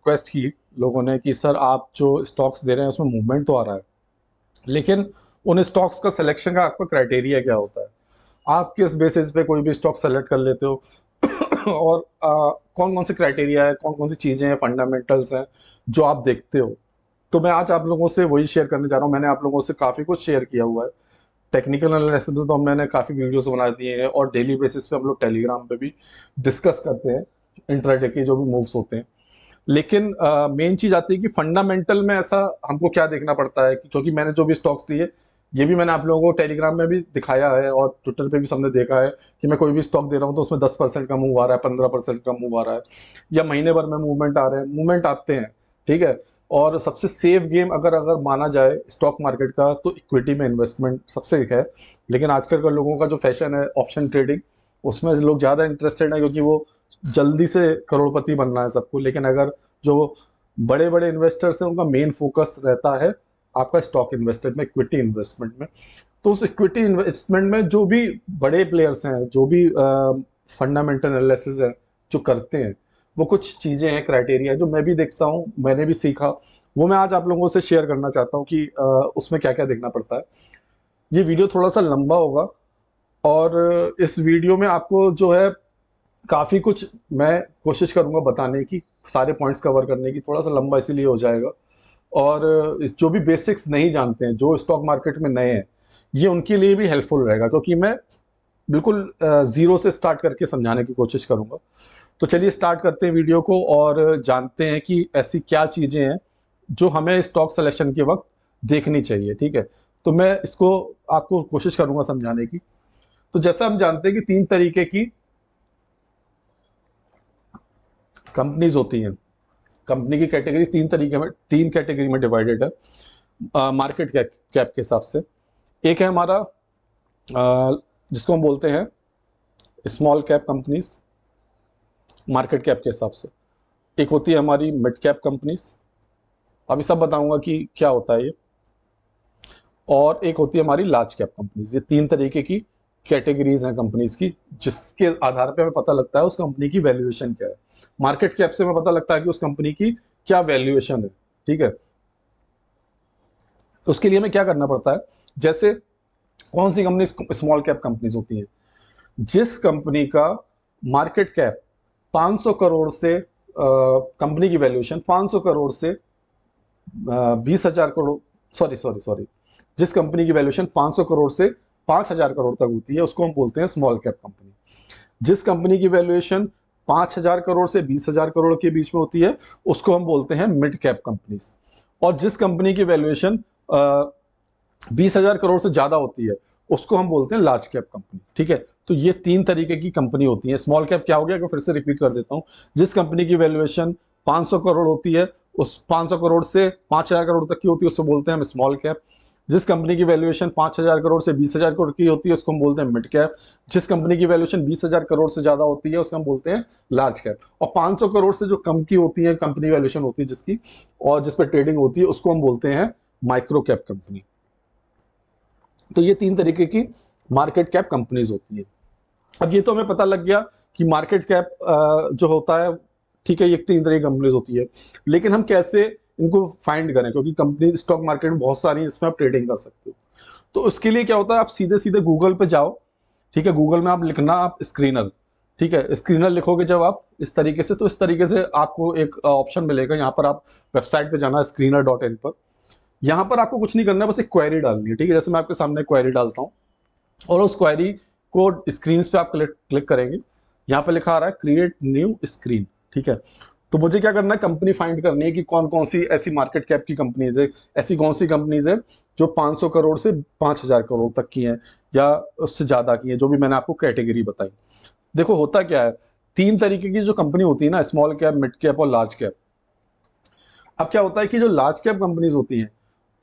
Request की लोगों ने कि सर आप जो स्टॉक्स दे रहे हैं उसमें मूवमेंट तो आ रहा है, लेकिन उन स्टॉक्स का सिलेक्शन का आपका क्राइटेरिया क्या होता है, आप किस बेसिस पे कोई भी स्टॉक सेलेक्ट कर लेते हो और कौन कौन से क्राइटेरिया है, कौन कौन सी चीज़ें हैं, फंडामेंटल्स हैं जो आप देखते हो। तो मैं आज आप लोगों से वही शेयर करने जा रहा हूँ। मैंने आप लोगों से काफ़ी कुछ शेयर किया हुआ है, टेक्निकल एनालिसिस तो मैंने काफ़ी वीडियोस बना दिए हैं, और डेली बेसिस पे हम लोग टेलीग्राम पे भी डिस्कस करते हैं इंट्राडे के जो भी मूव्स होते हैं। लेकिन मेन चीज आती है कि फंडामेंटल में ऐसा हमको क्या देखना पड़ता है, क्योंकि मैंने जो भी स्टॉक्स दिए ये भी मैंने आप लोगों को टेलीग्राम में भी दिखाया है और ट्विटर पे भी सबने देखा है कि मैं कोई भी स्टॉक दे रहा हूँ तो उसमें 10% का मूव आ रहा है, 15% का मूव आ रहा है, या महीने भर में मूवमेंट आ रहे हैं, मूवमेंट आते हैं। ठीक है। और सबसे सेफ गेम अगर अगर माना जाए स्टॉक मार्केट का तो इक्विटी में इन्वेस्टमेंट सबसे एक है। लेकिन आजकल का लोगों का जो फैशन है ऑप्शन ट्रेडिंग, उसमें लोग ज़्यादा इंटरेस्टेड है क्योंकि वो जल्दी से करोड़पति बनना है सबको। लेकिन अगर जो बड़े बड़े इन्वेस्टर्स हैं उनका मेन फोकस रहता है आपका स्टॉक इन्वेस्टमेंट में, इक्विटी इन्वेस्टमेंट में। तो उस इक्विटी इन्वेस्टमेंट में जो भी बड़े प्लेयर्स हैं, जो भी फंडामेंटल एनालिसिस है जो करते हैं, वो कुछ चीज़ें हैं, क्राइटेरिया जो मैं भी देखता हूँ, मैंने भी सीखा, वो मैं आज आप लोगों से शेयर करना चाहता हूँ कि उसमें क्या क्या देखना पड़ता है। ये वीडियो थोड़ा सा लंबा होगा और इस वीडियो में आपको जो है काफ़ी कुछ मैं कोशिश करूंगा बताने की, सारे पॉइंट्स कवर करने की। थोड़ा सा लंबा इसीलिए हो जाएगा। और जो भी बेसिक्स नहीं जानते हैं, जो स्टॉक मार्केट में नए हैं, ये उनके लिए भी हेल्पफुल रहेगा, क्योंकि मैं बिल्कुल जीरो से स्टार्ट करके समझाने की कोशिश करूंगा। तो चलिए स्टार्ट करते हैं वीडियो को और जानते हैं कि ऐसी क्या चीज़ें हैं जो हमें स्टॉक सिलेक्शन के वक्त देखनी चाहिए। ठीक है। तो मैं इसको आपको कोशिश करूंगा समझाने की। तो जैसा हम जानते हैं कि तीन तरीके की कंपनीज होती हैं। कंपनी की कैटेगरी तीन कैटेगरी में डिवाइडेड है मार्केट कैप के हिसाब से। एक है हमारा जिसको हम बोलते हैं small cap companies market cap के हिसाब से। एक होती है हमारी मिड कैप कंपनीज, अभी सब बताऊंगा कि क्या होता है ये। और एक होती है हमारी लार्ज कैप कंपनीज। ये तीन तरीके की कैटेगरीज हैं कंपनीज की, जिसके आधार पे हमें पता लगता है उस कंपनी की वैल्यूएशन क्या है। मार्केट कैप से हमें पता लगता है कि उस कंपनी की क्या वैल्यूएशन है। ठीक है। उसके लिए हमें क्या करना पड़ता है, जैसे कौन सी कंपनी स्मॉल कैप कंपनीज होती हैं, जिस कंपनी का मार्केट कैप 500 करोड़ से कंपनी की वैल्यूएशन 500 करोड़ से 20,000 करोड़, सॉरी सॉरी सॉरी, जिस कंपनी की वैल्यूएशन 500 करोड़ से 5,000 करोड़ तक होती है उसको हम बोलते हैं स्मॉल कैप कंपनी। जिस कंपनी की वैल्यूएशन 5,000 करोड़ से 20,000 करोड़ के बीच में होती है उसको हम बोलते हैं मिड कैप कंपनीज। और जिस कंपनी की वैल्यूएशन 20,000 करोड़ से ज्यादा होती है उसको हम बोलते हैं लार्ज कैप कंपनी। ठीक है। तो ये तीन तरीके की कंपनी होती है। स्मॉल कैप क्या हो गया, फिर से रिपीट कर देता हूं, जिस कंपनी की वैल्यूएशन 500 करोड़ होती है, उस 500 करोड़ से 5,000 करोड़ तक की होती है उसको बोलते हैं हम स्मॉल कैप। जिस कंपनी की वैल्यूएशन 5,000 करोड़ से 20,000 करोड़ की होती है उसको हम बोलते हैं मिड कैप। जिस कंपनी की वैल्यूएशन 20,000 करोड़ से ज्यादा होती है उसको हम बोलते हैं लार्ज कैप। और 500 करोड़ से जो कम की होती है कंपनी वैल्यूएशन होती है जिसकी, और जिस पर ट्रेडिंग होती है, उसको हम बोलते हैं माइक्रो कैप कंपनी। तो ये तीन तरीके की मार्केट कैप कंपनीज होती है। अब ये तो हमें पता लग गया कि मार्केट कैप जो होता है, ठीक है, ये तीन तरह की कंपनीज होती है। लेकिन हम कैसे इनको फाइंड करें, क्योंकि कंपनी स्टॉक मार्केट में बहुत सारी, इसमें आप ट्रेडिंग कर सकते हो। तो उसके लिए क्या होता है, आप सीधे सीधे गूगल पे जाओ। ठीक है। गूगल में आप लिखना आप स्क्रीनर। ठीक है। स्क्रीनर लिखोगे जब आप इस तरीके से, तो इस तरीके से आपको एक ऑप्शन मिलेगा। यहाँ पर आप वेबसाइट पे जाना, screener.in पर। यहाँ पर आपको कुछ नहीं करना है, बस एक क्वेरी डालनी है। ठीक है। जैसे मैं आपके सामने क्वेरी डालता हूँ और उस क्वेरी को स्क्रीन पे आप क्लिक करेंगे, यहाँ पे लिखा आ रहा है क्रिएट न्यू स्क्रीन। ठीक है। तो मुझे क्या करना है, कंपनी फाइंड करनी है कि कौन कौन सी ऐसी मार्केट कैप की कंपनीज है, ऐसी कौन सी कंपनीज है जो 500 करोड़ से 5,000 करोड़ तक की हैं या उससे ज्यादा की हैं, जो भी मैंने आपको कैटेगरी बताई। देखो होता क्या है, तीन तरीके की जो कंपनी होती है ना, स्मॉल कैप, मिड कैप और लार्ज कैप। अब क्या होता है कि जो लार्ज कैप कंपनीज होती हैं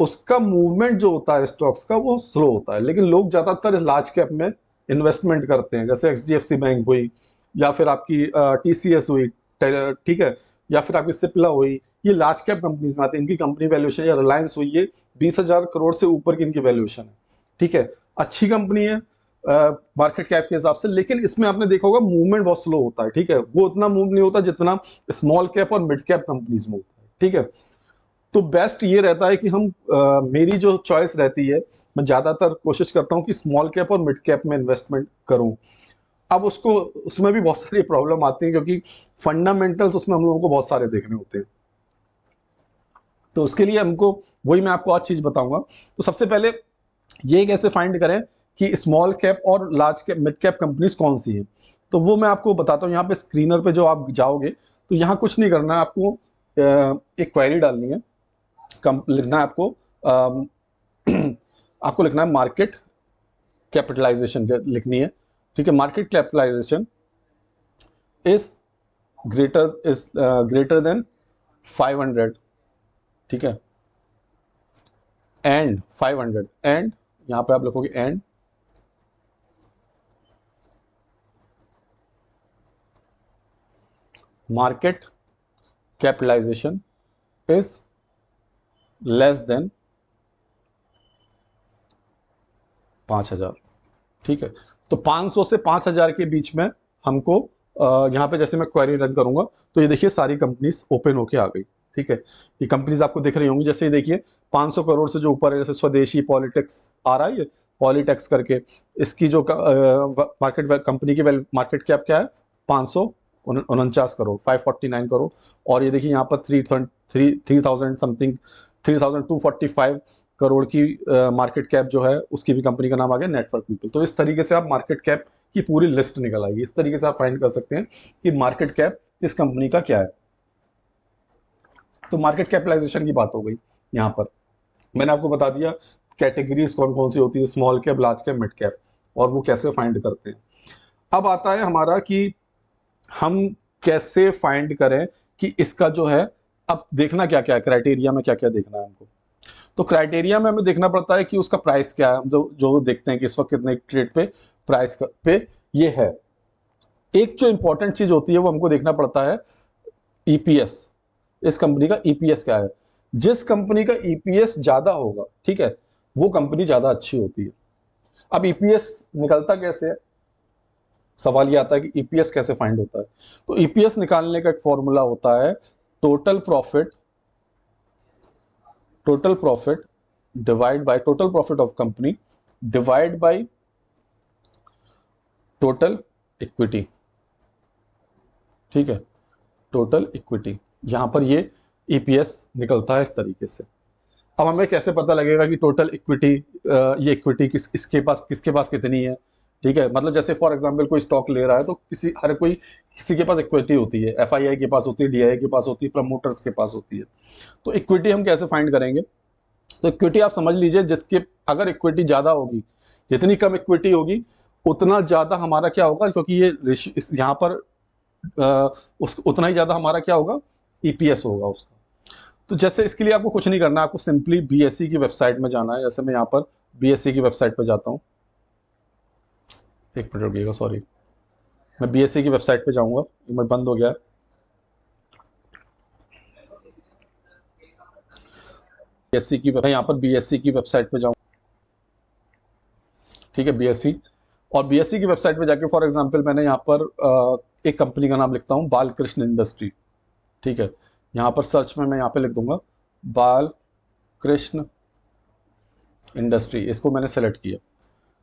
उसका मूवमेंट जो होता है स्टॉक्स का वो स्लो होता है, लेकिन लोग ज्यादातर लार्ज कैप में इन्वेस्टमेंट करते हैं। जैसे एचडीएफसी बैंक हुई, या फिर आपकी टीसीएस हुई, ठीक है, या फिर आपकी सिप्ला हुई, ये लार्ज कैप कंपनीज में आते हैं। इनकी कंपनी वैल्यूएशन, या रिलायंस हुई, ये 20,000 करोड़ से ऊपर की इनकी वैल्यूएशन है। ठीक है। अच्छी कंपनी है, मार्केट कैप के हिसाब से, लेकिन इसमें आपने देखा होगा मूवमेंट बहुत स्लो होता है, ठीक है, वो उतना मूव नहीं होता जितना स्मॉल कैप और मिड कैप कंपनीज में होता है, ठीक है। तो बेस्ट ये रहता है कि हम मेरी जो चॉइस रहती है, मैं ज्यादातर कोशिश करता हूँ कि स्मॉल कैप और मिड कैप में इन्वेस्टमेंट करूं। अब उसको उसमें भी बहुत सारी प्रॉब्लम आती है, क्योंकि फंडामेंटल्स उसमें हम लोगों को बहुत सारे देखने होते हैं। तो उसके लिए हमको, वही मैं आपको आज चीज बताऊंगा। तो सबसे पहले ये कैसे फाइंड करें कि स्मॉल कैप और large cap mid cap companies कौन सी हैं, तो वो मैं आपको बताता हूँ। यहाँ पे स्क्रीनर पे जो आप जाओगे, तो यहाँ कुछ नहीं करना है आपको, एक क्वेरी डालनी है, लिखना है आपको, आपको लिखना है मार्केट कैपिटलाइजेशन लिखनी है, ठीक है। Market capitalisation is greater than 500, ठीक है, एंड 500, एंड यहां पे आप लिखोगे and market capitalisation is less than 5,000, ठीक है। तो 500 से 5,000 के बीच में हमको यहाँ पे जैसे मैं क्वेरी रन करूंगा, तो ये देखिए सारी कंपनीज ओपन होके आ गई, ठीक है। ये कंपनीज आपको दिख रही होंगी, जैसे ये देखिए 500 करोड़ से जो ऊपर है, जैसे स्वदेशी पॉलिटिक्स आ रहा है, ये पॉलिटेक्स करके, इसकी जो मार्केट कंपनी की मार्केट कैप क्या है, 549 करोड़, 549 करोड़। और ये देखिए यहाँ पर 3,000 समथिंग, 3,245 करोड़ की मार्केट कैप जो है, उसकी भी कंपनी का नाम आ गया नेटवर्क पीपल। तो इस तरीके से आप मार्केट कैप की पूरी लिस्ट निकल आएगी। इस तरीके से आप फाइंड कर सकते हैं कि मार्केट कैप इस कंपनी का क्या है। तो मार्केट कैपिटलाइजेशन की बात हो गई। यहाँ पर मैंने आपको बता दिया कैटेगरीज कौन कौन सी होती है, small cap, large cap, mid cap, और वो कैसे फाइंड करते हैं। अब आता है हमारा कि हम कैसे फाइंड करें कि इसका जो है, अब देखना क्या क्या है, क्राइटेरिया में क्या क्या देखना है हमको। तो क्राइटेरिया में हमें देखना पड़ता है कि उसका प्राइस क्या है। हम जो देखते हैं कि इस वक्त कितने ट्रेड पे प्राइस पे ये है। एक जो इंपॉर्टेंट चीज होती है वो हमको देखना पड़ता है ईपीएस, इस कंपनी का ईपीएस क्या है। जिस कंपनी का ईपीएस ज्यादा होगा, ठीक है, वो कंपनी ज्यादा अच्छी होती है। अब ईपीएस निकलता कैसे है, सवाल ये आता है कि ईपीएस कैसे फाइंड होता है। तो ईपीएस निकालने का एक फॉर्मूला होता है total profit, total profit divide by total profit of company divide by total equity, ठीक है, टोटल इक्विटी। यहां पर ये ईपीएस निकलता है इस तरीके से। अब हमें कैसे पता लगेगा कि टोटल इक्विटी, ये इक्विटी किसके पास कितनी है, ठीक है। मतलब जैसे फॉर एग्जांपल कोई स्टॉक ले रहा है, तो हर कोई किसी के पास इक्विटी होती है, एफआईआई के पास होती है, डीआई के पास होती है, प्रमोटर्स के पास होती है। तो इक्विटी हम कैसे फाइंड करेंगे, तो इक्विटी आप समझ लीजिए, जिसके अगर इक्विटी ज्यादा होगी, जितनी कम इक्विटी होगी उतना ज्यादा हमारा क्या होगा, क्योंकि ये यहाँ पर उतना ही ज्यादा हमारा क्या होगा, ईपीएस होगा उसका। तो जैसे इसके लिए आपको कुछ नहीं करना, आपको सिंपली बीएसई की वेबसाइट में जाना है। जैसे मैं यहाँ पर बीएसई की वेबसाइट पर जाता हूँ, एक मिनट रुकिएगा, सॉरी, मैं बीएसई की वेबसाइट पे जाऊंगा, एक मिनट बंद हो गया है। बीएसई की, मैं यहाँ पर बीएसई की वेबसाइट पे जाऊँ, ठीक है, बीएसई। और बीएसई की वेबसाइट पे जाके फॉर एग्जांपल मैंने यहाँ पर एक कंपनी का नाम लिखता हूँ, बालकृष्ण इंडस्ट्री, ठीक है। यहाँ पर सर्च में मैं यहाँ पे लिख दूंगा बालकृष्ण इंडस्ट्री, इसको मैंने सेलेक्ट किया,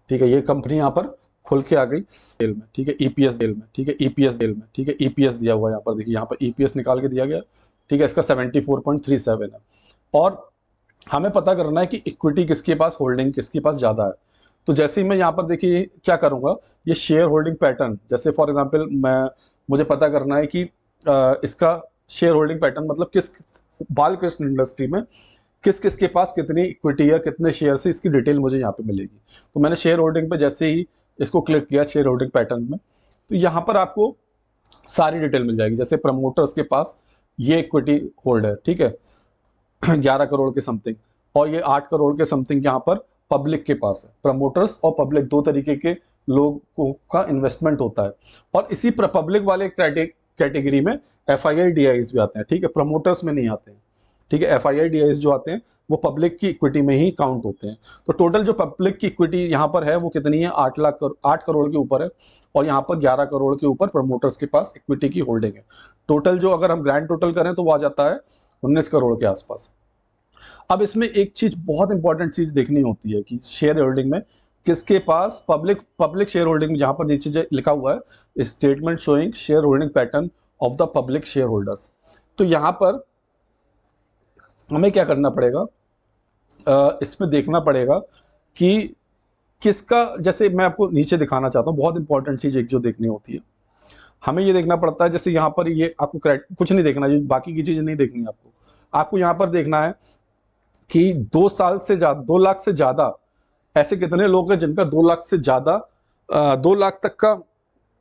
ठीक है। ये कंपनी यहाँ पर खुल के आ गई सेल में, ठीक है, ईपीएस डेल में, ठीक है, ईपीएस डेल में, ठीक है, ईपीएस दिया हुआ है यहाँ पर, देखिए यहाँ पर ईपीएस निकाल के दिया गया, ठीक है। इसका 74.37 है। और हमें पता करना है कि इक्विटी किसके पास, होल्डिंग किसके पास ज्यादा है। तो जैसे ही मैं यहाँ पर देखिए क्या करूंगा, ये शेयर होल्डिंग पैटर्न, जैसे फॉर एग्जांपल मुझे पता करना है कि इसका शेयर होल्डिंग पैटर्न, मतलब किस बालकृष्ण इंडस्ट्री में किस किस के पास कितनी इक्विटी है, कितने शेयर से, इसकी डिटेल मुझे यहाँ पे मिलेगी। तो मैंने शेयर होल्डिंग पे जैसे ही इसको क्लिक किया, शेयर होल्डिंग पैटर्न में, तो यहाँ पर आपको सारी डिटेल मिल जाएगी। जैसे प्रमोटर्स के पास ये इक्विटी होल्ड है, ठीक है, 11 करोड़ के समथिंग, और ये 8 करोड़ के समथिंग यहाँ पर पब्लिक के पास है। प्रमोटर्स और पब्लिक दो तरीके के लोगों का इन्वेस्टमेंट होता है। और इसी पब्लिक वाले कैटेगरी में एफआईआई डीआईज भी आते हैं, ठीक है, प्रमोटर्स में नहीं आते हैं। ठीक है, FII-DIS जो आते हैं वो पब्लिक की इक्विटी में ही काउंट होते हैं। तो टोटल जो पब्लिक की इक्विटी यहाँ पर है वो कितनी है, 8 करोड़ के ऊपर है, और यहाँ पर 11 करोड़ के ऊपर प्रमोटर्स के पास इक्विटी की होल्डिंग है। टोटल जो अगर हम ग्रैंड टोटल करें तो वो आ जाता है 19 करोड़ के आसपास। अब इसमें एक चीज, बहुत इंपॉर्टेंट चीज देखनी होती है कि शेयर होल्डिंग में किसके पास पब्लिक शेयर होल्डिंग में, जहां पर नीचे लिखा हुआ है statement showing share holding pattern of the public share holders, तो यहां पर हमें क्या करना पड़ेगा, इसमें देखना पड़ेगा कि किसका, जैसे मैं आपको नीचे दिखाना चाहता हूं, बहुत इंपॉर्टेंट चीज एक जो देखनी होती है, हमें ये देखना पड़ता है, जैसे यहाँ पर ये आपको कुछ नहीं देखना, बाकी की चीजें नहीं देखनी आपको यहाँ पर देखना है कि 2 लाख से ज्यादा ऐसे कितने लोग हैं जिनका 2 लाख से ज्यादा 2 लाख तक का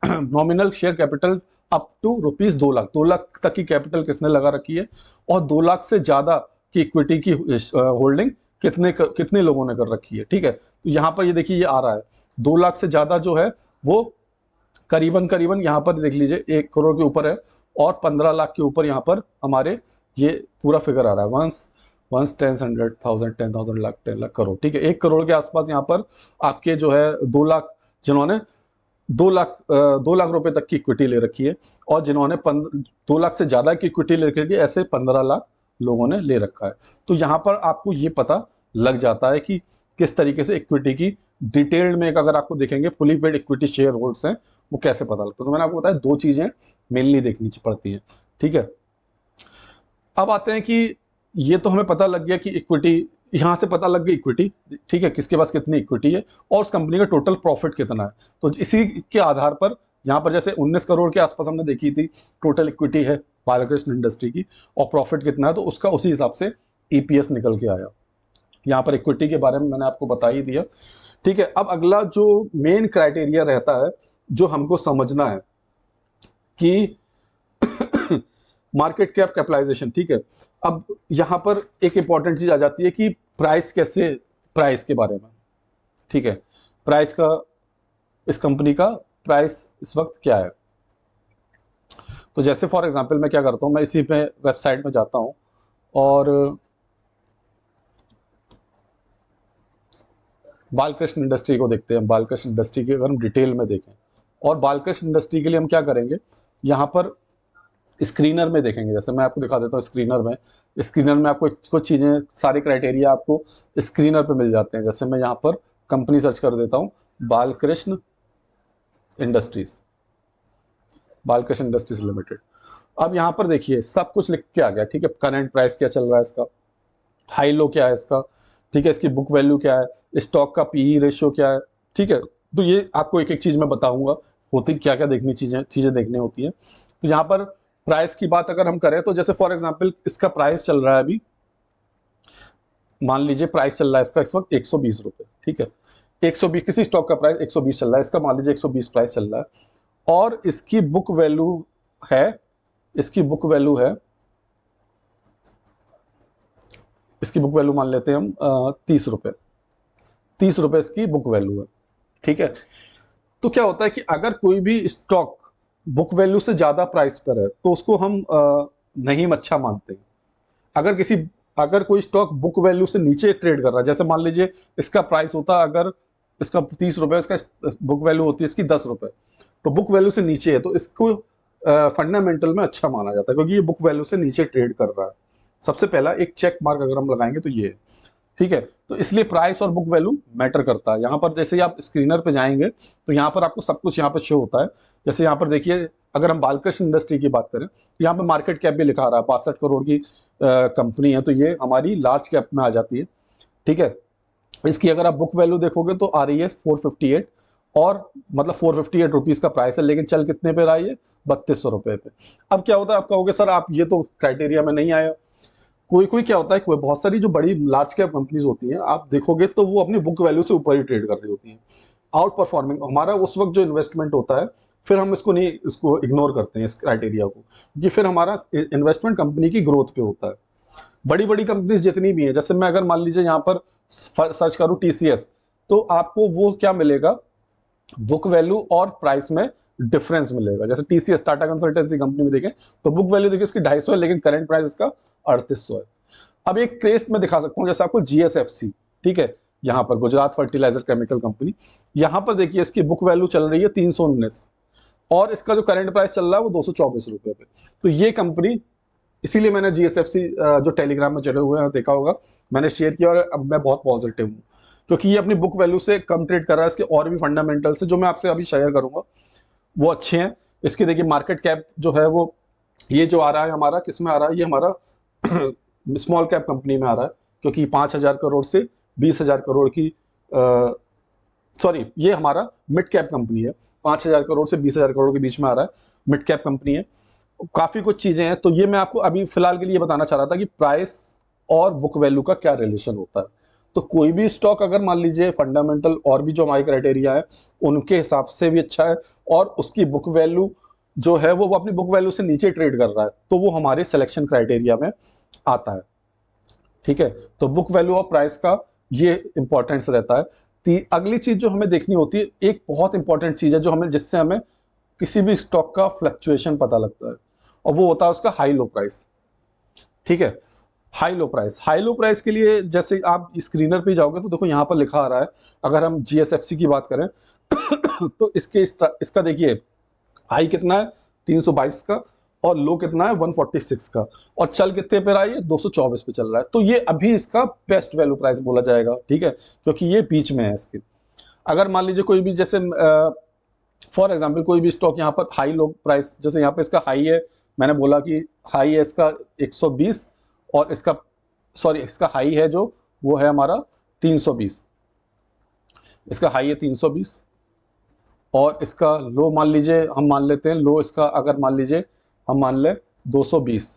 nominal share capital up to ₹2 lakh, 2 lakh तक की कैपिटल किसने लगा रखी है, और 2 लाख से ज्यादा की इक्विटी की होल्डिंग कितने लोगों ने कर रखी है। ठीक है, तो यहाँ पर ये देखिए ये आ रहा है 2 लाख से ज्यादा जो है वो करीबन यहाँ पर देख लीजिए 1 करोड़ के ऊपर है, और 15 लाख के ऊपर यहाँ पर हमारे ये पूरा फिगर आ रहा है, वंस 10,000 लाख 10 लाख करोड़। ठीक है, 1 करोड़ के आसपास यहाँ पर आपके जो है 2 लाख, जिन्होंने 2 लाख रुपए तक की इक्विटी ले रखी है, और जिन्होंने 2 लाख से ज्यादा की इक्विटी ले रखी है, ऐसे 15 लाख लोगों ने ले रखा है। तो यहाँ पर आपको ये पता लग जाता है कि किस तरीके से इक्विटी की डिटेल्ड में, अगर आपको देखेंगे fully paid equity share holds हैं, वो कैसे पता लगता है। तो मैंने आपको बताया 2 चीजें मेनली देखनी पड़ती हैं। ठीक है, अब आते हैं कि ये तो हमें पता लग गया कि इक्विटी, यहां से पता लग गई इक्विटी, ठीक है, किसके पास कितनी इक्विटी है और उस कंपनी का टोटल प्रॉफिट कितना है। तो इसी के आधार पर यहां पर जैसे 19 करोड़ के आसपास हमने देखी थी टोटल इक्विटी है बालकृष्ण इंडस्ट्री की, और प्रॉफिट कितना है, तो उसका उसी हिसाब से EPS निकल के आया। यहाँ पर इक्विटी के बारे में मैंने आपको बता ही दिया। ठीक है, अब अगला जो मेन क्राइटेरिया रहता है जो हमको समझना है कि मार्केट कैप कैपिटलाइजेशन। ठीक है, अब यहां पर एक इंपॉर्टेंट चीज आ जाती है कि प्राइस के बारे में। ठीक है, प्राइस का, इस कंपनी का प्राइस इस वक्त क्या है। तो जैसे फॉर एग्जांपल मैं क्या करता हूं, मैं इसी पे वेबसाइट में जाता हूं और बालकृष्ण इंडस्ट्री को देखते हैं। बालकृष्ण इंडस्ट्री की अगर हम डिटेल में देखें, और बालकृष्ण इंडस्ट्री के लिए हम क्या करेंगे, यहां पर स्क्रीनर में देखेंगे। जैसे मैं आपको दिखा देता हूँ, स्क्रीनर में आपको कुछ चीजें, सारे क्राइटेरिया आपको स्क्रीनर पे मिल जाते हैं। जैसे मैं यहाँ पर कंपनी सर्च कर देता हूँ, बालकृष्ण इंडस्ट्रीज लिमिटेड। अब यहाँ पर देखिए सब कुछ लिख के आ गया। ठीक है, करंट प्राइस क्या चल रहा है इसका, हाई लो क्या है इसका, ठीक है, इसकी बुक वैल्यू क्या है, स्टॉक का PE रेशियो क्या है। ठीक है, तो ये आपको एक एक चीज मैं बताऊंगा होती क्या क्या देखनी चीजें देखनी होती है। तो यहाँ पर प्राइस की बात अगर हम करें तो जैसे फॉर एग्जांपल इसका प्राइस चल रहा है अभी, मान लीजिए प्राइस चल रहा है इसका इस वक्त 120 रुपए। ठीक है, 120, किसी स्टॉक का प्राइस 120 चल रहा है, इसका मान लीजिए 120 प्राइस चल रहा है, और इसकी बुक वैल्यू है, इसकी बुक वैल्यू मान लेते हैं हम 30 रुपए, 30 रुपए इसकी बुक वैल्यू है। ठीक है, तो क्या होता है कि अगर कोई भी स्टॉक बुक वैल्यू से ज्यादा प्राइस पर है तो उसको हम नहीं अच्छा मानते। अगर कोई स्टॉक बुक वैल्यू से नीचे ट्रेड कर रहा है, जैसे मान लीजिए इसका प्राइस होता है, अगर इसका 30 रुपए, इसका बुक वैल्यू होती है इसकी 10 रुपए, तो बुक वैल्यू से नीचे है, तो इसको फंडामेंटल में अच्छा माना जाता है, क्योंकि ये बुक वैल्यू से नीचे ट्रेड कर रहा है। सबसे पहला एक चेक मार्क अगर हम लगाएंगे तो ये है। ठीक है, तो इसलिए प्राइस और बुक वैल्यू मैटर करता है। यहाँ पर जैसे ही आप स्क्रीनर पे जाएंगे तो यहाँ पर आपको सब कुछ यहाँ पर शो होता है। जैसे यहाँ पर देखिए, अगर हम बालकृष्ण इंडस्ट्री की बात करें तो यहाँ पे मार्केट कैप भी लिखा आ रहा है, 62 करोड़ की कंपनी है, तो ये हमारी लार्ज कैप में आ जाती है। ठीक है, इसकी अगर आप बुक वैल्यू देखोगे तो आ रही है 458, और मतलब 458 रुपीज का प्राइस है, लेकिन चल कितने पे रहा है, 3200 रुपए पे। अब क्या होता है, आप कहोगे सर आप ये तो क्राइटेरिया में नहीं आया। कोई क्या होता है, कोई बहुत सारी जो बड़ी लार्ज कैप कंपनीज होती हैं, आप देखोगे तो वो अपनी बुक वैल्यू से ऊपर ही ट्रेड कर रही होती हैं, आउट परफॉर्मिंग। हमारा उस वक्त जो इन्वेस्टमेंट होता है, फिर हम इसको इग्नोर करते हैं इस क्राइटेरिया को, क्योंकि फिर हमारा इन्वेस्टमेंट कंपनी की ग्रोथ पे होता है। बड़ी बड़ी कंपनीज जितनी भी हैं, जैसे मैं अगर मान लीजिए यहाँ पर सर्च करूँ TCS, तो आपको वो क्या मिलेगा, बुक वैल्यू और प्राइस में डिफरेंस मिलेगा। जैसे TCS टाटा कंसल्टेंसी कंपनी में देखें तो बुक वैल्यू देखिए इसकी 250 है, लेकिन करंट प्राइस इसका 3800 है। अब एक क्रेस्ट में दिखा सकता हूँ, जैसे आपको GSFC, ठीक है, यहाँ पर गुजरात फर्टिलाइजर केमिकल कंपनी, यहाँ पर देखिए इसकी बुक वैल्यू चल रही है 319 और इसका जो करंट प्राइस चल रहा है वो 224 रुपए पे। तो ये कंपनी, इसीलिए मैंने GSFC जो टेलीग्राम में चढ़े हुए हैं देखा होगा, मैंने शेयर किया और अब मैं बहुत पॉजिटिव हूँ, क्योंकि ये अपनी बुक वैल्यू से कम ट्रेड कर रहा है। इसके और भी फंडामेंटल्स है जो मैं आपसे अभी शेयर करूंगा, वो अच्छे हैं। इसके देखिए मार्केट कैप जो है वो, ये जो आ रहा है हमारा, किस में आ रहा है, ये हमारा स्मॉल कैप कंपनी में आ रहा है, क्योंकि 5,000 करोड़ से 20,000 करोड़ की, सॉरी ये हमारा मिड कैप कंपनी है, 5,000 करोड़ से 20,000 करोड़ के बीच में आ रहा है, मिड कैप कंपनी है। काफी कुछ चीजें हैं, तो ये मैं आपको अभी फिलहाल के लिए बताना चाह रहा था कि प्राइस और बुक वैल्यू का क्या रिलेशन होता है। तो कोई भी स्टॉक अगर मान लीजिए फंडामेंटल और भी जो हमारे क्राइटेरिया है उनके हिसाब से भी अच्छा है और उसकी बुक वैल्यू जो है वो अपनी बुक वैल्यू से नीचे ट्रेड कर रहा है, तो वो हमारे सिलेक्शन क्राइटेरिया में आता है, ठीक है। तो बुक वैल्यू और प्राइस का ये इंपॉर्टेंस रहता है। अगली चीज जो हमें देखनी होती है, एक बहुत इंपॉर्टेंट चीज है जो हमें, जिससे हमें किसी भी स्टॉक का फ्लक्चुएशन पता लगता है, और वो होता है उसका हाई लो प्राइस, ठीक है। High low price, high low price के लिए जैसे आप स्क्रीनर पे जाओगे तो देखो यहाँ पर लिखा आ रहा है, अगर हम GSFC की बात करें तो इसका देखिए हाई कितना है 322 का और लो कितना है 146 का, और चल कितने पे रहा है, ये 224 पे चल रहा है। तो ये अभी इसका बेस्ट वैल्यू प्राइस बोला जाएगा, ठीक है, क्योंकि ये बीच में है इसके। अगर मान लीजिए कोई भी, जैसे फॉर एग्जांपल कोई भी स्टॉक यहाँ पर हाई लो प्राइस, जैसे यहाँ पे इसका हाई है, मैंने बोला कि हाई है इसका 120 और इसका, सॉरी इसका हाई है जो वो है हमारा 320, इसका हाई है 320 और इसका लो मान लीजिए, हम मान लेते हैं लो इसका, अगर मान लीजिए हम मान ले 220,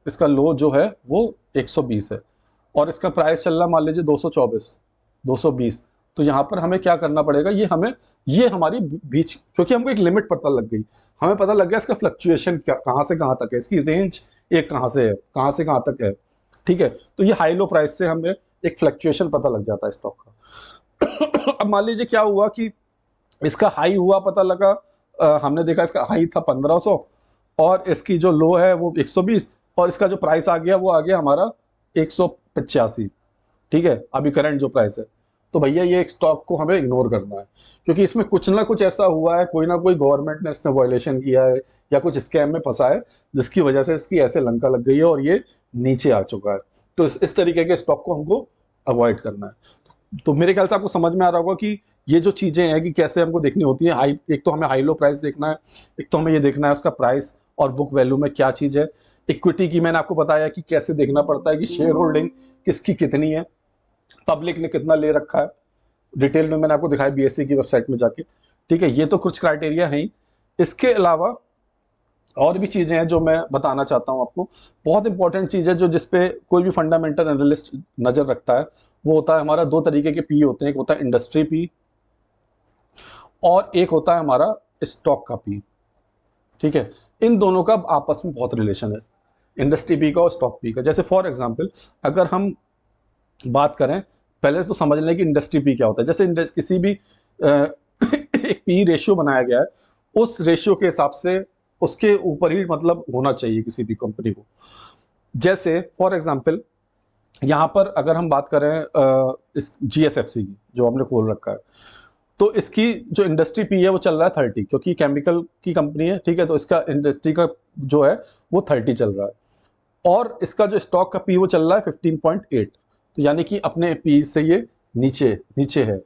इसका लो जो है वो 120 है और इसका प्राइस चल रहा मान लीजिए 220, तो यहाँ पर हमें क्या करना पड़ेगा, ये हमारी बीच, क्योंकि हमको एक लिमिट पता लग गई, हमें पता लग गया इसका फ्लक्चुएशन क्या, कहाँ से कहाँ तक है, इसकी रेंज एक कहाँ से है, कहाँ से कहाँ तक है, ठीक है। तो ये हाई लो प्राइस से हमें एक फ्लक्चुएशन पता लग जाता है स्टॉक का। अब मान लीजिए क्या हुआ कि इसका हाई हुआ, पता लगा, हमने देखा इसका हाई था 1500 और इसकी जो लो है वो 120 और इसका जो प्राइस आ गया वो आ गया हमारा 185, ठीक है, अभी करंट जो प्राइस है। तो भैया ये एक स्टॉक को हमें इग्नोर करना है, क्योंकि इसमें कुछ ना कुछ ऐसा हुआ है, कोई ना कोई गवर्नमेंट ने इसने वायलेशन किया है या कुछ स्कैम में फंसा है, जिसकी वजह से इसकी ऐसे लंका लग गई है और ये नीचे आ चुका है। तो इस तरीके के स्टॉक को हमको अवॉइड करना है। तो मेरे ख्याल से आपको समझ में आ रहा होगा कि ये जो चीजें हैं कि कैसे हमको देखनी होती है। हाई, एक तो हमें हाई लो प्राइस देखना है, एक तो हमें ये देखना है उसका प्राइस और बुक वैल्यू में क्या चीज है। इक्विटी की मैंने आपको बताया कि कैसे देखना पड़ता है कि शेयर होल्डिंग किसकी कितनी है, पब्लिक ने कितना ले रखा है, डिटेल में मैंने आपको दिखाया BSE की वेबसाइट में जाके, ठीक है। ये तो कुछ क्राइटेरिया है ही, इसके अलावा और भी चीजें हैं जो मैं बताना चाहता हूं आपको। बहुत इंपॉर्टेंट चीज है जो, जिसपे कोई भी फंडामेंटल एनालिस्ट नजर रखता है, वो होता है हमारा, दो तरीके के पी होते हैं, एक होता है इंडस्ट्री पी और एक होता है हमारा स्टॉक का पी, ठीक है। इन दोनों का आपस में बहुत रिलेशन है, इंडस्ट्री पी का और स्टॉक पी का। जैसे फॉर एग्जांपल अगर हम बात करें, पहले तो समझ लें कि इंडस्ट्री पी क्या होता है। जैसे किसी भी एक पी रेशियो बनाया गया है, उस रेशियो के हिसाब से उसके ऊपर ही मतलब होना चाहिए किसी भी कंपनी को। जैसे फॉर एग्जांपल यहाँ पर अगर हम बात करें इस GSFC की जो हमने खोल रखा है, तो इसकी जो इंडस्ट्री पी है वो चल रहा है 30, क्योंकि केमिकल की कंपनी है, ठीक है। तो इसका इंडस्ट्री का जो है वो 30 चल रहा है और इसका जो स्टॉक का पी वो चल रहा है 15.8, तो यानी कि अपने पी से ये नीचे है।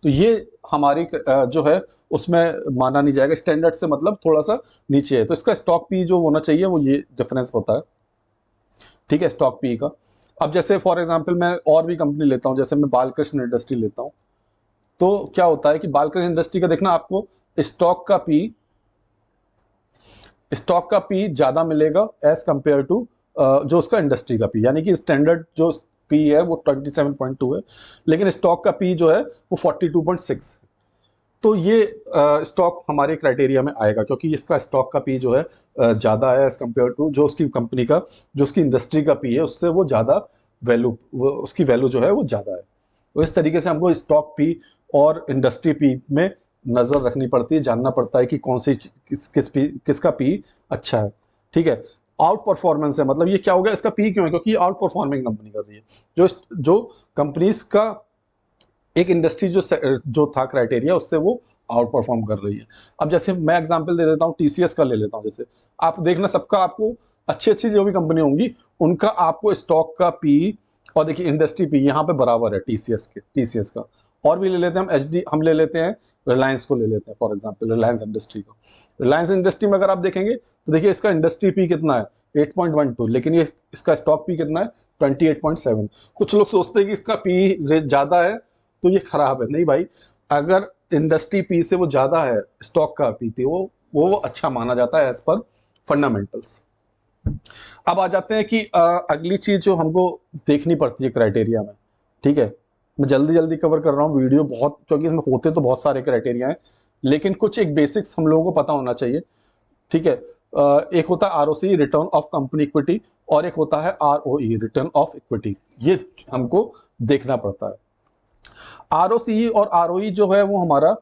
तो ये हमारी जो है उसमें माना नहीं जाएगा, स्टैंडर्ड से मतलब थोड़ा सा नीचे है। तो इसका स्टॉक पी जो होना चाहिए वो ये डिफरेंस होता है, ठीक है, स्टॉक पी का। अब जैसे फॉर एग्जांपल मैं और भी कंपनी लेता हूं, जैसे मैं बालकृष्ण इंडस्ट्री लेता हूं, तो क्या होता है कि बालकृष्ण इंडस्ट्री का देखना आपको स्टॉक का पी ज्यादा मिलेगा एज कंपेयर टू जो उसका इंडस्ट्री का पी, यानी कि स्टैंडर्ड जो पी है वो 27.2 है, लेकिन स्टॉक का पी जो है वो 42.6 है। तो ये स्टॉक हमारे क्राइटेरिया में आएगा, क्योंकि इसका स्टॉक का पी जो है ज्यादा है एज कंपेयर टू जो उसकी कंपनी का, जो उसकी इंडस्ट्री का पी है उससे वो ज्यादा वैल्यू, उसकी वैल्यू जो है वो ज्यादा है। तो इस तरीके से हमको स्टॉक पी और इंडस्ट्री पी में नजर रखनी पड़ती है, जानना पड़ता है कि कौन सी किसका पी अच्छा है, ठीक है। आउट परफॉर्मेंस है, मतलब ये क्या हो गया, इसका पी क्यों है, क्योंकि आउट परफॉर्मिंग कंपनी कर रही है। जो कंपनीज का एक इंडस्ट्री जो था क्राइटेरिया, उससे वो आउट परफॉर्म कर रही है। अब जैसे मैं एग्जांपल दे देता हूँ, टीसीएस का ले लेता हूँ। जैसे आप देखना, सबका आपको अच्छी अच्छी जो भी कंपनी होंगी उनका आपको स्टॉक का पी और देखिए इंडस्ट्री पी यहाँ पे बराबर है टीसीएस का। और भी ले लेते हैं हम ले लेते हैं रिलायंस को ले लेते हैं, फॉर एग्जाम्पल रिलायंस इंडस्ट्री को। रिलायंस इंडस्ट्री में अगर आप देखेंगे तो देखिए इसका इंडस्ट्री पी कितना है, 8.12, लेकिन ये इसका स्टॉक पी कितना है, 28.7। कुछ लोग सोचते हैं कि इसका पी ज्यादा है तो ये खराब है। नहीं भाई, अगर इंडस्ट्री पी से वो ज्यादा है स्टॉक का पी थी, वो अच्छा माना जाता है एज पर फंडामेंटल्स। अब आ जाते हैं कि अगली चीज जो हमको देखनी पड़ती है क्राइटेरिया में, ठीक है। मैं जल्दी जल्दी कवर कर रहा हूँ वीडियो बहुत, क्योंकि इसमें होते तो बहुत सारे क्राइटेरिया हैं, लेकिन कुछ एक बेसिक्स हम लोगों को पता होना चाहिए, ठीक है। एक होता है ROC, return of company equity, और एक होता है आरओई, रिटर्न ऑफ इक्विटी। ये हमको देखना पड़ता है। आरओसी और आरओई जो है वो हमारा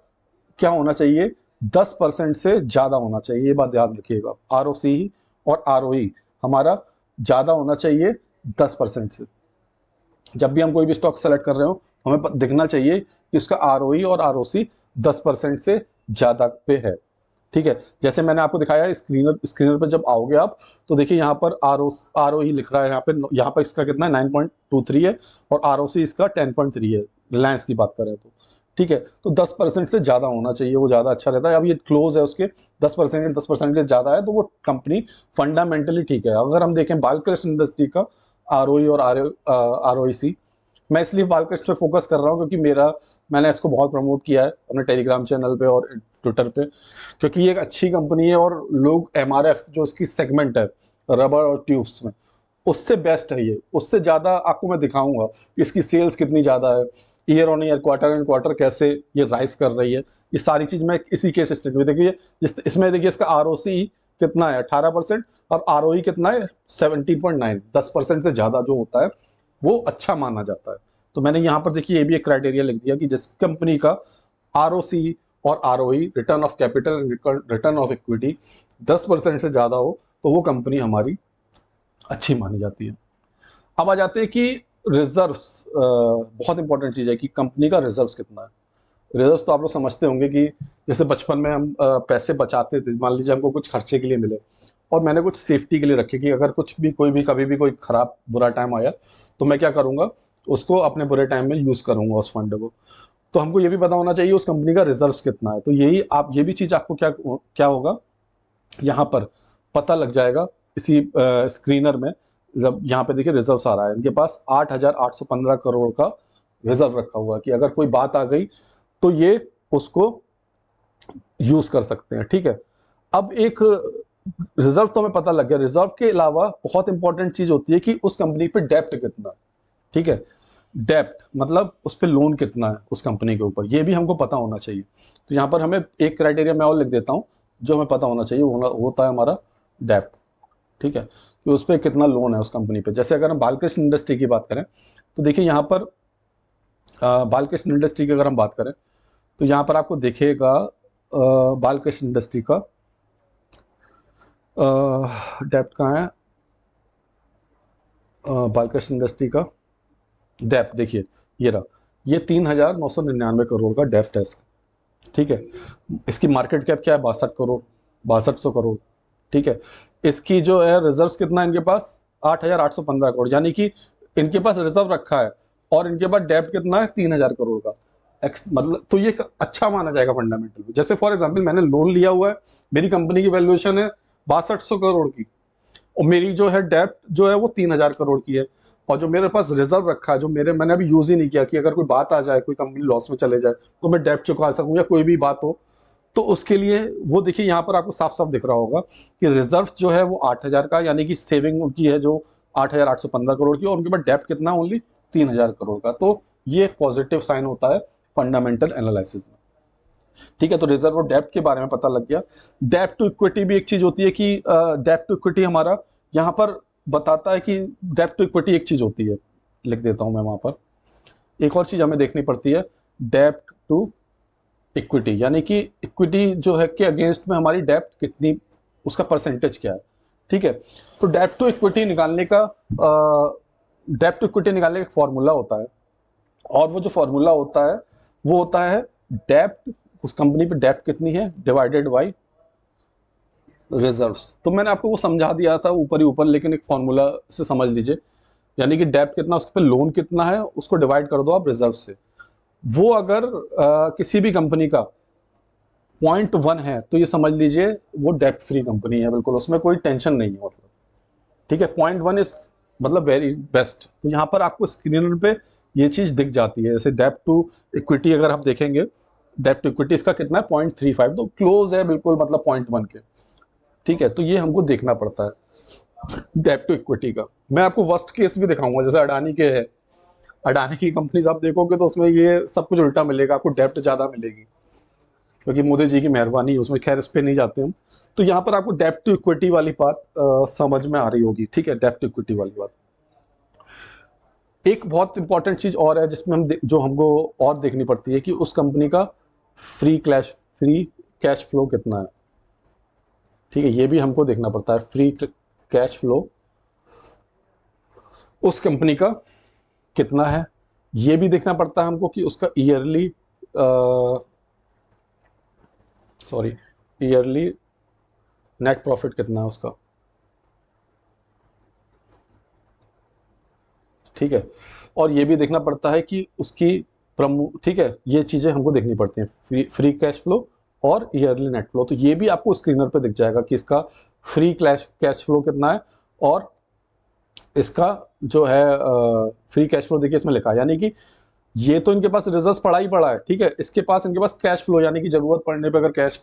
क्या होना चाहिए, 10% से ज्यादा होना चाहिए। ये बात याद रखिएगा, आरओसी और आरओई हमारा ज्यादा होना चाहिए 10% से। जब भी हम कोई भी स्टॉक सेलेक्ट कर रहे हो, हमें देखना चाहिए कि उसका आरओई और आरओसी 10% से ज्यादा पे है, ठीक है। जैसे मैंने आपको दिखाया स्क्रीनर पे जब आओगे आप, तो देखिए यहाँ पर आरओई लिख रहा है, यहाँ पर इसका कितना है, 9.23 है, और आरओसी इसका 10.3 है, रिलायंस की बात करें तो, ठीक है। तो 10% से ज्यादा होना चाहिए, वो ज्यादा अच्छा रहता है। अब ये क्लोज है उसके 10% से ज्यादा है, तो वो कंपनी फंडामेंटली ठीक है। अगर हम देखें बालकृष्ण इंडस्ट्री का आरओई और आरओईसी, मैं इसलिए बालकृष्ण पे फोकस कर रहा हूँ क्योंकि मैंने इसको बहुत प्रमोट किया है अपने टेलीग्राम चैनल पे और ट्विटर पे, क्योंकि ये एक अच्छी कंपनी है और लोग एमआरएफ जो इसकी सेगमेंट है रबर और ट्यूब्स में, उससे बेस्ट है ये। उससे ज़्यादा आपको मैं दिखाऊंगा कि इसकी सेल्स कितनी ज़्यादा है, year on year, quarter and quarter कैसे ये राइज कर रही है। ये सारी चीज़ मैं इसी केस स्टडी में देखिए, इसमें देखिए इसका आरओसी कितना है, 18%, और आरओई कितना है, 17.9। 10% से ज़्यादा जो होता है वो अच्छा माना जाता है। तो मैंने यहाँ पर देखिए ये भी एक क्राइटेरिया लिख दिया कि जिस कंपनी का आरओसी और ROE, return of capital, return of equity 10% से ज़्यादा हो, तो वो कंपनी हमारी अच्छी मानी जाती है। अब आ जाते हैं कि रिजर्व्स, बहुत इंपॉर्टेंट चीज़ है कि कंपनी का रिजर्व्स कितना है। रिजर्व्स तो आप लोग समझते होंगे कि जैसे बचपन में हम पैसे बचाते थे, मान लीजिए हमको कुछ खर्चे के लिए मिले और मैंने कुछ सेफ्टी के लिए रखे कि अगर कुछ भी कभी भी कोई खराब बुरा टाइम आया तो मैं क्या करूंगा, उसको अपने बुरे टाइम में यूज करूंगा उस फंड को। तो हमको ये भी पता होना चाहिए उस कंपनी का रिजर्व्स कितना है। तो ये भी चीज आपको क्या होगा, यहाँ पर पता लग जाएगा इसी स्क्रीनर में। जब यहाँ पे देखिए रिजर्व्स आ रहा है, इनके पास 8,815 करोड़ का रिजर्व रखा हुआ है कि अगर कोई बात आ गई तो ये उसको यूज कर सकते हैं, ठीक है। अब एक रिजर्व तो हमें पता लग गया, रिजर्व के अलावा बहुत इंपॉर्टेंट चीज होती है कि उस कंपनी पे डेप्ट कितना है, ठीक है। डेप्ट मतलब उस पर लोन कितना है उस कंपनी के ऊपर, ये भी हमको पता होना चाहिए। तो यहाँ पर हमें एक क्राइटेरिया मैं और लिख देता हूँ जो हमें पता होना चाहिए, वो होता है हमारा डेप्ट, ठीक है, कि उस पर कितना लोन है उस कंपनी पे। जैसे अगर हम बालकृष्ण इंडस्ट्री की बात करें तो देखिए यहाँ पर बालकृष्ण इंडस्ट्री की अगर हम बात करें तो यहाँ पर आपको देखिएगा बालकृष्ण इंडस्ट्री का डेप्ट कहाँ है, बालकृष्ण इंडस्ट्री का डेप्ट देखिए ये रहा, ये 3,999 करोड़ का डेप्ट है इसका, ठीक है। इसकी मार्केट कैप क्या है, 62 करोड़, ठीक है। इसकी जो है रिजर्व्स कितना है इनके पास, 8,815 करोड़, यानी कि इनके पास रिजर्व रखा है और इनके पास डेप्ट कितना है, 3,000 करोड़ का। मतलब तो ये अच्छा माना जाएगा फंडामेंटल। जैसे फॉर एग्जांपल मैंने लोन लिया हुआ है, मेरी कंपनी की वैल्यूएशन है 6200 करोड़ की, और मेरी जो है डेप्ट जो है वो 3,000 करोड़ की है, और जो मेरे पास रिजर्व रखा है जो मैंने अभी यूज ही नहीं किया कि अगर कोई बात आ जाए, कोई कंपनी लॉस में चले जाए तो मैं डेप्ट चुका सकूं या कोई भी बात हो, तो उसके लिए वो देखिए यहाँ पर आपको साफ साफ दिख रहा होगा कि रिजर्व जो है वो 8,000 का, यानी कि सेविंग उनकी है जो 8,815 करोड़ की, और उनके पास डेप्ट कितना, ओनली 3,000 करोड़ का। तो ये एक पॉजिटिव साइन होता है फंडामेंटल एनालिसिस में, ठीक है। तो रिजर्व और डेप्ट के बारे में पता लग गया। डेप्ट टू इक्विटी भी एक चीज होती है कि डेप्ट टू इक्विटी हमारा यहाँ पर बताता है कि डेप्ट टू इक्विटी एक चीज होती है, लिख देता हूं मैं वहां पर। एक और चीज हमें देखनी पड़ती है, डेप्ट टू इक्विटी, यानी कि इक्विटी जो है के अगेंस्ट में हमारी डेप्ट कितनी, उसका परसेंटेज क्या है, ठीक है। तो डेब्ट टू इक्विटी निकालने का एक फॉर्मूला होता है, और वो जो फॉर्मूला होता है वो होता है डेब्ट, उस कंपनी पे डेब्ट कितनी है डिवाइडेड बाय रिजर्व्स। तो मैंने आपको वो समझा दिया था ऊपर ही ऊपर, लेकिन एक फॉर्मूला से समझ लीजिए, यानी कि डेब्ट कितना, उस पर लोन कितना है, उसको डिवाइड कर दो आप रिजर्व से। वो अगर किसी भी कंपनी का 0.1 है तो ये समझ लीजिए वो डेब्ट फ्री कंपनी है, बिल्कुल उसमें कोई टेंशन नहीं है, मतलब ठीक है। 0.1 इज मतलब वेरी बेस्ट। तो यहाँ पर आपको स्क्रीन पे ये चीज दिख जाती है, जैसे डेब्ट टू इक्विटी अगर आप देखेंगे, डेब्ट टू इक्विटी इसका कितना है 0.35, तो क्लोज है बिल्कुल, मतलब 0.1 के, ठीक है। तो ये हमको देखना पड़ता है डेब्ट टू इक्विटी का। मैं आपको वर्स्ट केस भी दिखाऊंगा, जैसे अडानी के है, अडानी की कंपनीज आप देखोगे तो उसमें ये सब कुछ उल्टा मिलेगा, आपको डेब्ट ज्यादा मिलेगी, क्योंकि मोदी जी की मेहरबानी है उसमें, खैर इस पे नहीं जाते हम। तो यहाँ पर आपको डेब्ट टू इक्विटी वाली बात समझ में आ रही होगी, ठीक है, डेब्ट टू इक्विटी वाली बात। एक बहुत इंपॉर्टेंट चीज और है जिसमें जो हमको और देखनी पड़ती है कि उस कंपनी का फ्री कैश फ्लो कितना है, ठीक है, ये भी हमको देखना पड़ता है। फ्री कैश फ्लो उस कंपनी का कितना है, ये भी देखना पड़ता है हमको कि उसका ईयरली नेट प्रॉफिट कितना है उसका, ठीक है। और ये भी देखना पड़ता है कि उसकी ठीक है, ये चीजें हमको देखनी पड़ती हैं, फ्री कैश फ्लो और ईयरली नेट फ्लो। तो ये भी आपको स्क्रीनर पे दिख जाएगा कि इसका फ्री कैश फ्लो कितना है, और इसका जो है फ्री कैश फ्लो देखिए इसमें लिखा है, यानी कि ये तो इनके पास रिजर्व पड़ा ही पड़ा है, ठीक है, इसके पास इनके पास कैश फ्लो, यानी कि जरूरत पड़ने पे अगर कैश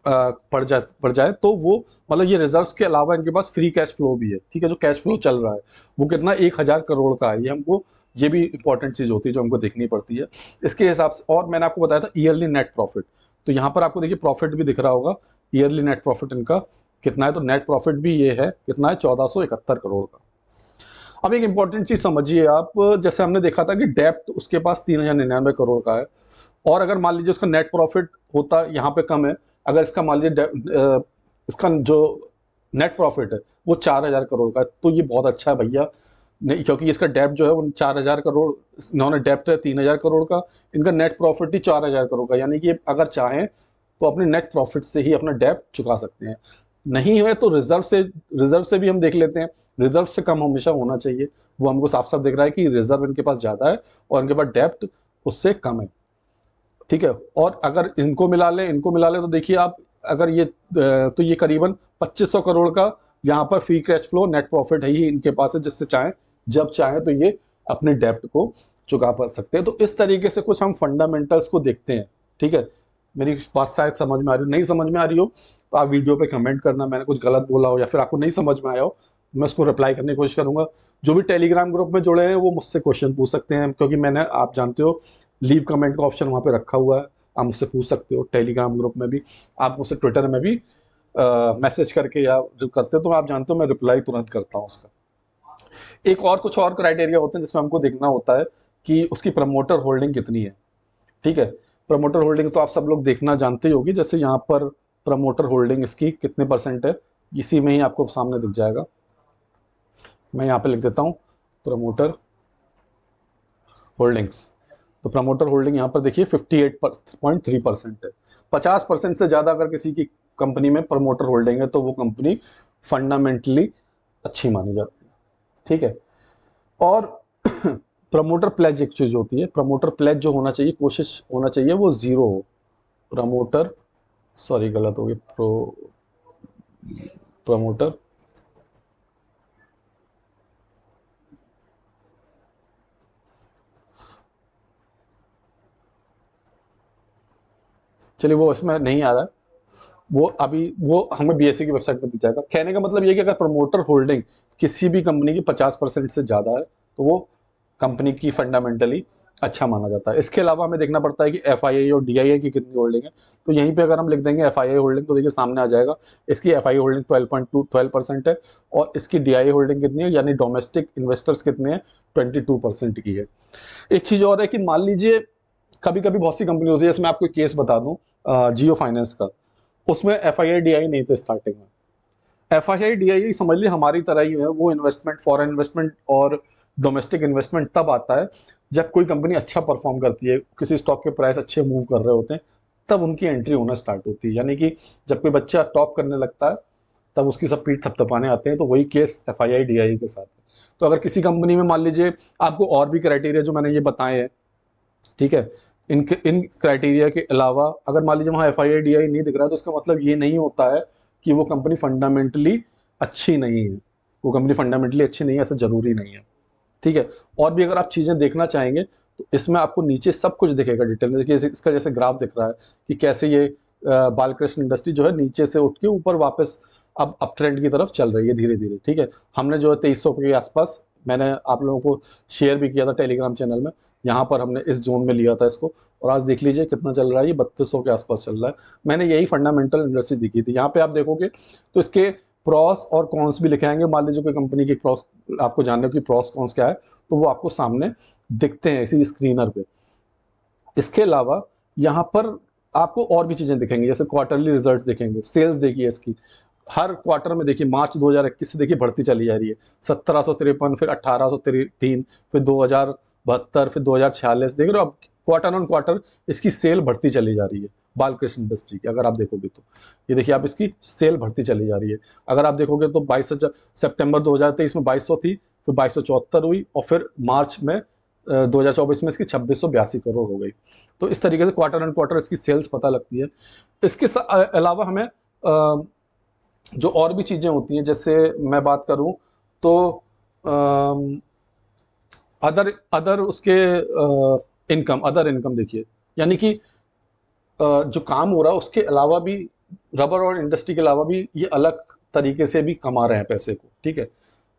पड़ जाए तो वो, मतलब ये रिजर्व्स के अलावा इनके पास फ्री कैश फ्लो भी है, ठीक है। जो कैश फ्लो चल रहा है वो कितना 1,000 करोड़ का है, ये हमको, ये भी इंपॉर्टेंट चीज होती है जो हमको देखनी पड़ती है इसके हिसाब से। और मैंने आपको बताया था ईयरली नेट प्रॉफिट, तो यहाँ पर आपको देखिए प्रॉफिट भी दिख रहा होगा, ईयरली नेट प्रॉफिट इनका कितना है, तो नेट प्रॉफिट भी ये है कितना है 1471 करोड़ का। अब एक इंपॉर्टेंट चीज समझिए आप, जैसे हमने देखा था कि डेप्ट उसके पास 3,099 करोड़ का है, और अगर मान लीजिए उसका नेट प्रॉफिट होता यहाँ पे कम है, अगर इसका मान लीजिए इसका जो नेट प्रॉफिट है वो 4,000 करोड़ का है, तो ये बहुत अच्छा है भैया, नहीं, क्योंकि इसका डेप्ट जो है वो 4,000 करोड़, इन्होंने डेप्ट है 3,000 करोड़ का, इनका नेट प्रॉफिट ही 4,000 करोड़ का, यानी कि अगर चाहें तो अपने नेट प्रॉफिट से ही अपना डेप्ट चुका सकते हैं। नहीं है तो रिजर्व से भी हम देख लेते हैं, रिजर्व से कम हमेशा होना चाहिए, वो हमको साफ साफ दिख रहा है कि रिजर्व इनके पास ज्यादा है और इनके पास डेप्ट उससे कम है, ठीक है। और अगर इनको मिला ले तो देखिए आप, अगर ये तो ये करीबन 2,500 करोड़ का यहाँ पर free cash flow net profit है ही इनके पास है, जिससे चाहे जब चाहे तो ये अपने डेप्ट को चुका पा सकते हैं। तो इस तरीके से कुछ हम फंडामेंटल्स को देखते हैं, ठीक है। मेरी बात शायद समझ में आ रही हो, नहीं समझ में आ रही हो तो आप वीडियो पे कमेंट करना, मैंने कुछ गलत बोला हो या फिर आपको नहीं समझ में आया हो, मैं उसको रिप्लाई करने की कोशिश करूंगा। जो भी टेलीग्राम ग्रुप में जुड़े हैं वो मुझसे क्वेश्चन पूछ सकते हैं, क्योंकि मैंने, आप जानते हो, लीव कमेंट का ऑप्शन वहाँ पे रखा हुआ है, आप मुझसे पूछ सकते हो। टेलीग्राम ग्रुप में भी आप मुझसे ट्विटर में भी मैसेज करके या जो करते हो तो आप जानते हो मैं रिप्लाई तुरंत करता हूँ उसका। एक और कुछ और क्राइटेरिया होते हैं जिसमें हमको देखना होता है कि उसकी प्रमोटर होल्डिंग कितनी है, ठीक है। प्रमोटर होल्डिंग तो आप सब लोग देखना जानते ही होगी, जैसे यहाँ पर प्रमोटर होल्डिंग इसकी कितने परसेंट है, इसी में ही आपको सामने दिख जाएगा। मैं यहाँ पे लिख देता हूँ प्रमोटर होल्डिंग्स। तो प्रमोटर होल्डिंग यहाँ पर देखिए 58.3% है। 50% से ज्यादा अगर किसी की कंपनी में प्रमोटर होल्डिंग है तो वो कंपनी फंडामेंटली अच्छी मानी जाती है, ठीक है। और प्रमोटर प्लेज एक चीज होती है, प्रमोटर प्लेज जो होना चाहिए, कोशिश होना चाहिए वो 0 हो। प्रमोटर, सॉरी गलत हो गया, प्रमोटर चलिए वो इसमें नहीं आ रहा है, वो अभी वो हमें बीएससी की वेबसाइट पर दिख जाएगा। कहने का मतलब ये कि अगर प्रमोटर होल्डिंग किसी भी कंपनी की 50% से ज्यादा है तो वो कंपनी की फंडामेंटली अच्छा माना जाता है। इसके अलावा हमें देखना पड़ता है कि एफआईआई और डीआईआई की कितनी होल्डिंग है। तो यहीं पे अगर हम लिख देंगे एफआईआई होल्डिंग तो देखिए सामने आ जाएगा, इसकी एफआईआई होल्डिंग 12% है, और इसकी डीआईआई होल्डिंग कितनी है, यानी डोमेस्टिक इन्वेस्टर्स कितने हैं, 22% की है। एक चीज और है कि मान लीजिए कभी कभी बहुत सी कंपनी होती है, जैसे मैं आपको एक केस बता दूं जियो फाइनेंस का, उसमें एफआईआई डीआई नहीं थे स्टार्टिंग में, FII DII समझ ली हमारी तरह ही है, वो इन्वेस्टमेंट, फॉरेन इन्वेस्टमेंट और डोमेस्टिक इन्वेस्टमेंट तब आता है जब कोई कंपनी अच्छा परफॉर्म करती है, किसी स्टॉक के प्राइस अच्छे मूव कर रहे होते हैं, तब उनकी एंट्री होना स्टार्ट होती है। यानी कि जब कोई बच्चा टॉप करने लगता है तब उसकी सब पीठ थपथपाने आते हैं। तो वही केस FII DII के साथ है। तो अगर किसी कंपनी में मान लीजिए आपको और भी क्राइटेरिया जो मैंने ये बताए हैं, ठीक है, इन क्राइटेरिया के अलावा अगर मान लीजिए वहाँ FII DII नहीं दिख रहा है, तो उसका मतलब ये नहीं होता है कि वो कंपनी फंडामेंटली अच्छी नहीं है। वो कंपनी फंडामेंटली अच्छी नहीं है ऐसा जरूरी नहीं है, ठीक है। और भी अगर आप चीजें देखना चाहेंगे तो इसमें आपको नीचे सब कुछ दिखेगा डिटेल में। देखिए इसका जैसे ग्राफ दिख रहा है कि कैसे ये बालकृष्ण इंडस्ट्री जो है नीचे से उठ के ऊपर वापस अब अप ट्रेंड की तरफ चल रही है धीरे धीरे, ठीक है। हमने जो है 2300 के आसपास, मैंने आप लोगों को शेयर भी किया था टेलीग्राम चैनल में, यहाँ पर हमने इस जोन में लिया था इसको, और आज देख लीजिए कितना चल रहा है, ये 3200 के आसपास चल रहा है। मैंने यही फंडामेंटल इंडस्ट्री दिखी थी। यहाँ पे आप देखोगे तो इसके प्रॉस और कॉन्स भी लिखे आएंगे। मान लीजिए कोई कंपनी की प्रॉस आपको जानने हो कि प्रॉस कॉन्स क्या है, तो वो आपको सामने दिखते हैं इसी स्क्रीनर पे। इसके अलावा यहाँ पर आपको और भी चीजें दिखेंगी, जैसे क्वार्टरली रिजल्ट्स दिखेंगे, सेल्स देखिए इसकी हर क्वार्टर में, देखिए मार्च 2021 से देखिए बढ़ती चली जा रही है, 1753, फिर 1803, फिर 2072, फिर 2046, देख रहे हो आप, क्वार्टर ऑन क्वार्टर इसकी सेल बढ़ती चली जा रही है बालकृष्ण इंडस्ट्री की। अगर आप देखोगे तो ये देखिए आप, इसकी सेल बढ़ती चली जा रही है। अगर आप देखोगे तो 22 सितंबर 2023 में 2200 थी, फिर 2274 हुई, और फिर मार्च में 2024 में इसकी 2682 करोड़ हो गई। तो इस तरीके से क्वार्टर एंड क्वार्टर इसकी सेल्स पता लगती है। इसके अलावा हमें जो और भी चीजें होती हैं, जैसे मैं बात करूं तो अदर अदर उसके इनकम, अदर इनकम देखिए, यानी कि जो काम हो रहा है उसके अलावा भी, रबर और इंडस्ट्री के अलावा भी ये अलग तरीके से भी कमा रहे हैं पैसे को, ठीक है।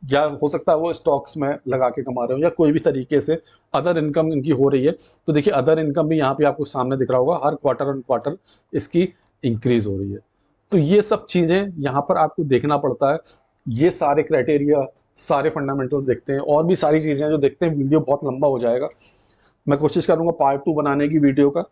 या हो सकता है वो स्टॉक्स में लगा के कमा रहे हो, या कोई भी तरीके से अदर इनकम इनकी हो रही है। तो देखिए अदर इनकम भी यहाँ पे आपको सामने दिख रहा होगा, हर क्वार्टर ऑन क्वार्टर इसकी इंक्रीज हो रही है। तो ये सब चीजें यहाँ पर आपको देखना पड़ता है। ये सारे क्राइटेरिया, सारे फंडामेंटल्स देखते हैं, और भी सारी चीजें जो देखते हैं। वीडियो बहुत लंबा हो जाएगा, मैं कोशिश करूंगा पार्ट 2 बनाने की वीडियो का।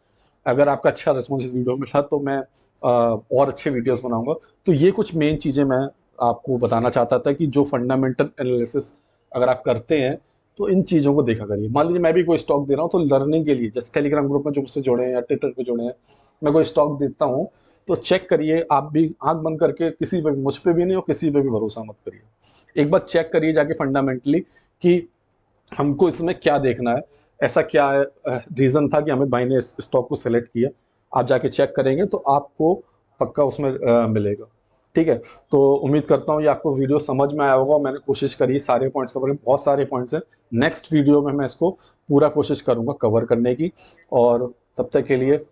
अगर आपका अच्छा रिस्पॉन्स इस वीडियो में मिला तो मैं और अच्छे वीडियोस बनाऊंगा। तो ये कुछ मेन चीजें मैं आपको बताना चाहता था कि जो फंडामेंटल एनालिसिस अगर आप करते हैं तो इन चीज़ों को देखा करिए। मान लीजिए मैं भी कोई स्टॉक दे रहा हूँ तो लर्निंग के लिए, जैसे टेलीग्राम ग्रुप में जो मुझसे जुड़े हैं या ट्विटर पे जुड़े हैं, मैं कोई स्टॉक देता हूँ तो चेक करिए आप भी, आंख बंद करके, किसी पे भी, मुझ पे भी नहीं और किसी पे भी भरोसा मत करिए। एक बार चेक करिए जाके फंडामेंटली कि हमको इसमें क्या देखना है, ऐसा क्या रीज़न था कि हमें भाई ने इस स्टॉक को सेलेक्ट किया। आप जाके चेक करेंगे तो आपको पक्का उसमें मिलेगा, ठीक है। तो उम्मीद करता हूँ ये आपको वीडियो समझ में आया होगा। मैंने कोशिश करी सारे पॉइंट्स कवर, बहुत सारे पॉइंट्स हैं। नेक्स्ट वीडियो में मैं इसको पूरा कोशिश करूँगा कवर करने की, और तब तक के लिए